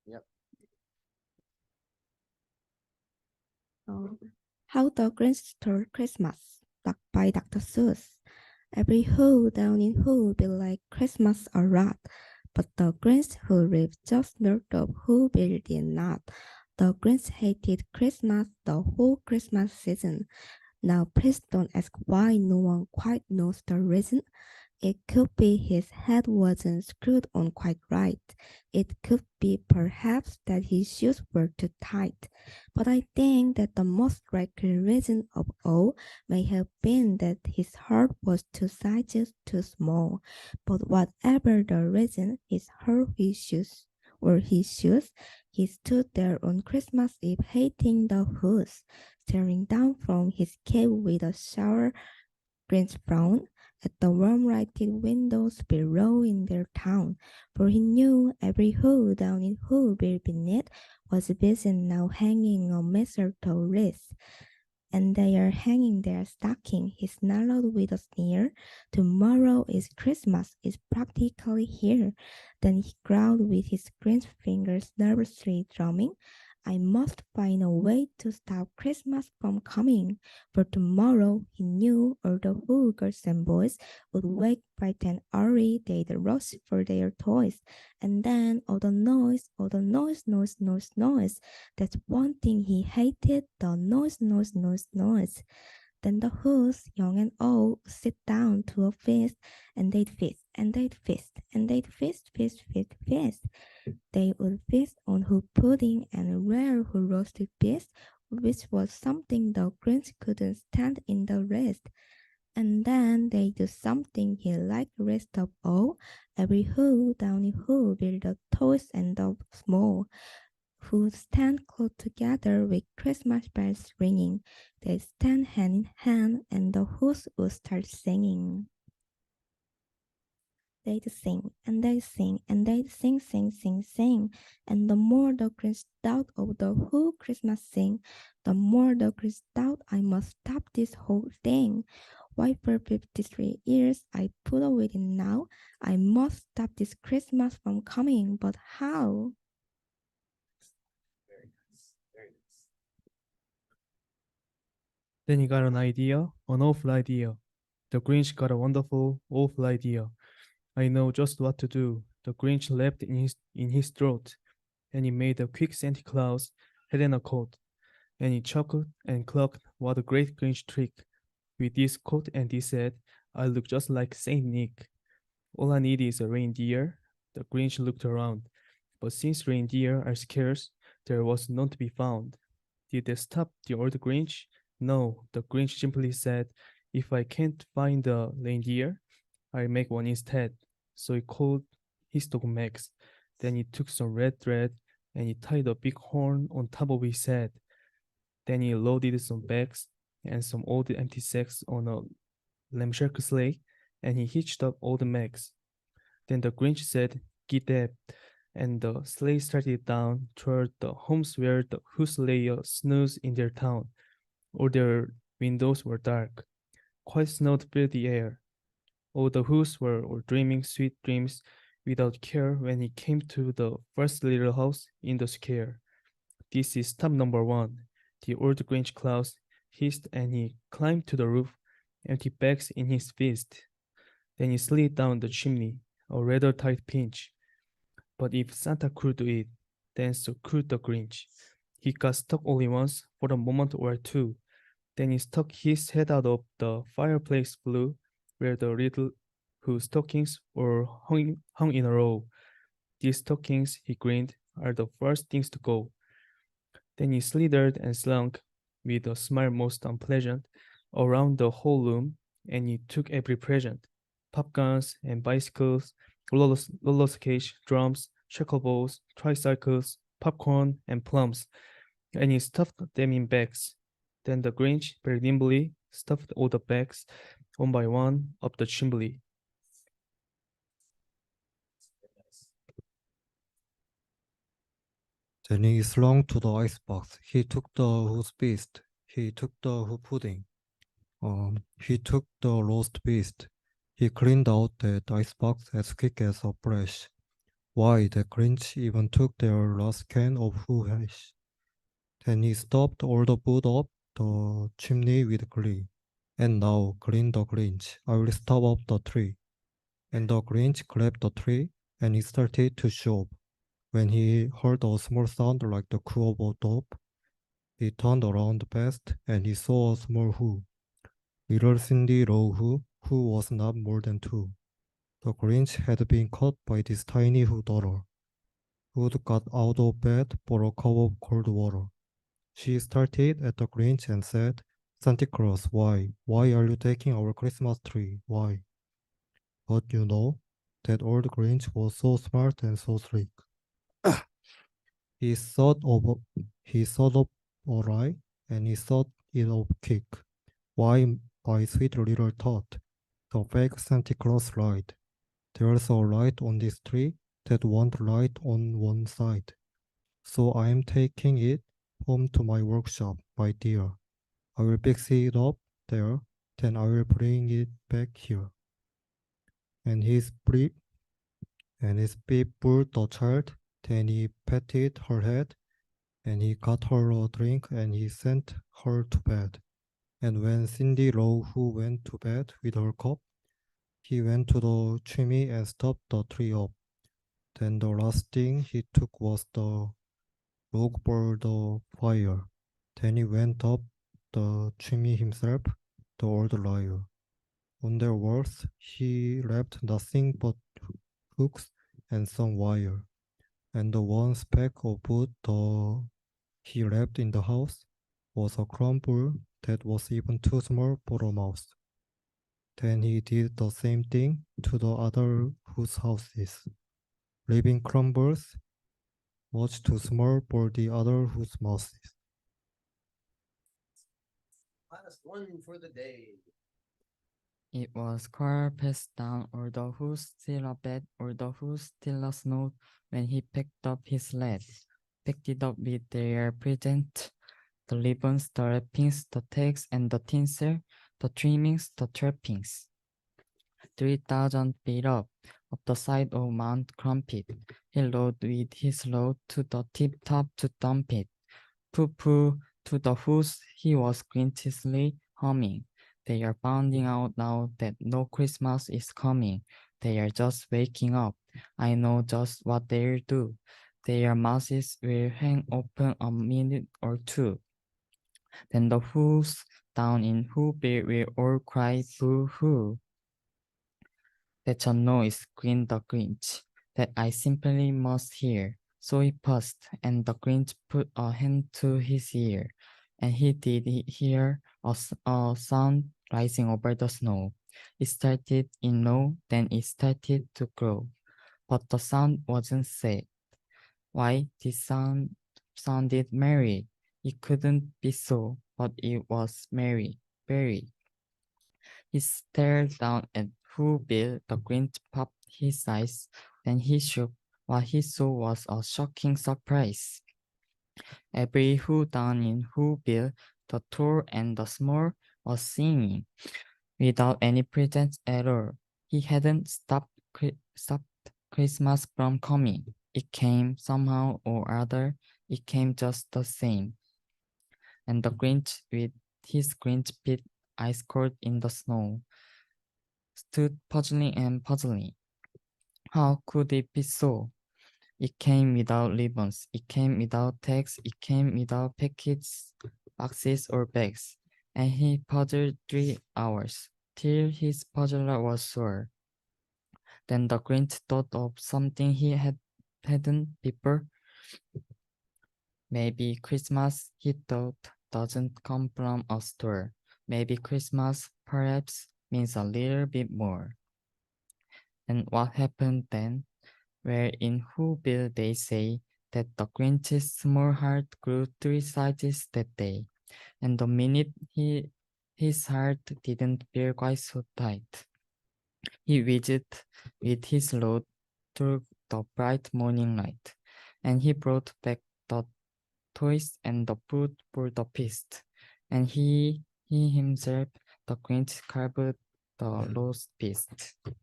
Yep. How the Grinch Stole Christmas, by Dr. Seuss. Every who down in who be like Christmas a lot, but the Grinch who lived just north of Whoville did not. The Grinch hated Christmas the whole Christmas season. Now please don't ask why no one quite knows the reason. It could be his head wasn't screwed on quite right. It could be perhaps that his shoes were too tight. But I think that the most likely reason of all may have been that his heart was two sizes too small. But whatever the reason, his heart, his shoes, or his shoes, he stood there on Christmas Eve hating the Who's, staring down from his cave with a shower Grinch frowned at the warm-lighted windows below in their town, for he knew every who down in Whoville beneath was busy now hanging a mistletoe wreath. And they are hanging their stocking, he snarled with a sneer. Tomorrow is Christmas, it's practically here. Then he growled with his green fingers nervously drumming. I must find a way to stop Christmas from coming, for tomorrow he knew all the Who girls and boys would wake bright and early, they'd rush for their toys, and then all the noise, noise. That's one thing he hated, the noise. Then the Who's, young and old, would sit down to a feast, and they'd feast, and they'd feast, and they'd feast. They would feast on who pudding and rare who roasted beef, which was something the Grinch couldn't stand in the rest. And then they do something he liked rest of all. Every who down in who build the toys and the small, who stand close together with Christmas bells ringing. They stand hand in hand and the who's would start singing. They'd sing and they'd sing and they'd sing. And the more the Grinch thought of the whole Christmas sing, the more the Grinch thought I must stop this whole thing. Why for 53 years I put up with it now? I must stop this Christmas from coming, but how? Very nice. Very nice. Then he got an idea, an awful idea. The Grinch got a wonderful, awful idea. I know just what to do. The Grinch leapt in his throat, and he made a quick Santa Claus head and a coat, and he chuckled and clucked, what a great Grinch trick. With this coat and this head, I look just like Saint Nick. All I need is a reindeer. The Grinch looked around, but since reindeer are scarce, there was none to be found. Did they stop the old Grinch? No, the Grinch simply said, if I can't find the reindeer, I'll make one instead. So he called his dog Max. Then he took some red thread and he tied a big horn on top of his head. Then he loaded some bags and some old empty sacks on a ramshackle sleigh, and he hitched up old Max. Then the Grinch said, "Get that," and the sleigh started down toward the homes where the whose lay a snooze in their town. All their windows were dark. Quiet snow filled the air. All the who's were dreaming sweet dreams without care when he came to the first little house in the square. This is stop number one. The old Grinch Claus hissed and he climbed to the roof, empty bags in his fist. Then he slid down the chimney, a rather tight pinch. But if Santa could do it, then so could the Grinch. He got stuck only once for a moment or two. Then he stuck his head out of the fireplace flue where the little whose stockings were hung in a row. These stockings, he grinned, are the first things to go. Then he slithered and slunk, with a smile most unpleasant, around the whole room, and he took every present, popguns and bicycles, roller skates, drums, shuckleballs, tricycles, popcorn, and plums, and he stuffed them in bags. Then the Grinch very nimbly stuffed all the bags, one by one, up the chimney. Very nice. Then he slunk to the icebox. He took the who's beast. He took the who pudding. He took the roast beast. He cleaned out that icebox as quick as a flash. Why, the Grinch even took their last can of Who hash. Then he stopped all the food up the chimney with glee. And now, grinned the Grinch, I will stop up the tree. And the Grinch grabbed the tree, and he started to shove. When he heard a small sound like the coo of a dove, he turned around fast, and he saw a small Who. Little Cindy Lou who was not more than 2. The Grinch had been caught by this tiny Who daughter, who'd got out of bed for a cup of cold water. She started at the Grinch and said, Santa Claus, why? Why are you taking our Christmas tree? Why? But you know, that old Grinch was so smart and so slick. He thought of a lie, and he thought it of kick. Why, my sweet little tot, the fake Santa Claus lied. There's a light on this tree that won't light on one side. So I am taking it home to my workshop, my dear. I will fix it up there, then I will bring it back here. And his beep pulled the child, then he patted her head, and he got her a drink, and he sent her to bed. And when Cindy Lou Who went to bed with her cup, he went to the chimney and stopped the tree up. Then the last thing he took was the log for the fire. Then he went up the chimney himself, the old liar. On their walls he left nothing but hooks and some wire, and the one speck of wood he left in the house was a crumble that was even too small for a mouse. Then he did the same thing to the other whose houses, leaving crumbles much too small for the other whose mouses. Last one for the day. It was quarter past down, or the who's still abed, or the who's still a snow, when he picked up his sled, picked it up with their present, the ribbons, the wrappings, the tags, and the tinsel, the trimmings, the trappings. 3,000 feet up the side of Mount Crumpet, he rode with his load to the tip-top to dump it. Pooh-pooh, to the who's he was grinchily humming. They are finding out now that no Christmas is coming. They are just waking up. I know just what they'll do. Their mouths will hang open a minute or two. Then the who's down in Whoville will all cry boo-hoo. That's a noise, grinned the Grinch, that I simply must hear. So he paused, and the Grinch put a hand to his ear, and he did hear a sound rising over the snow. It started in low, then it started to grow. But the sound wasn't sad. Why, this sound sounded merry. It couldn't be so, but it was merry, very. He stared down at Whoville. The Grinch popped his eyes, then he shook. What he saw was a shocking surprise. Every Who down in Whoville, the tall and the small, was singing, without any pretense at all. He hadn't stopped Christmas from coming. It came somehow or other. It came just the same. And the Grinch, with his Grinch pit ice cold in the snow, stood puzzling and puzzling. How could it be so? It came without ribbons, it came without tags, it came without packets, boxes, or bags. And he puzzled 3 hours, till his puzzler was sore. Then the Grinch thought of something he hadn't before. Maybe Christmas, he thought, doesn't come from a store. Maybe Christmas, perhaps, means a little bit more. And what happened then? Where in Whoville they say that the Grinch's small heart grew 3 sizes that day, and the minute his heart didn't feel quite so tight, he whizzed with his load through the bright morning light, and he brought back the toys and the food for the feast, and he himself, the Grinch, carved the roast beast.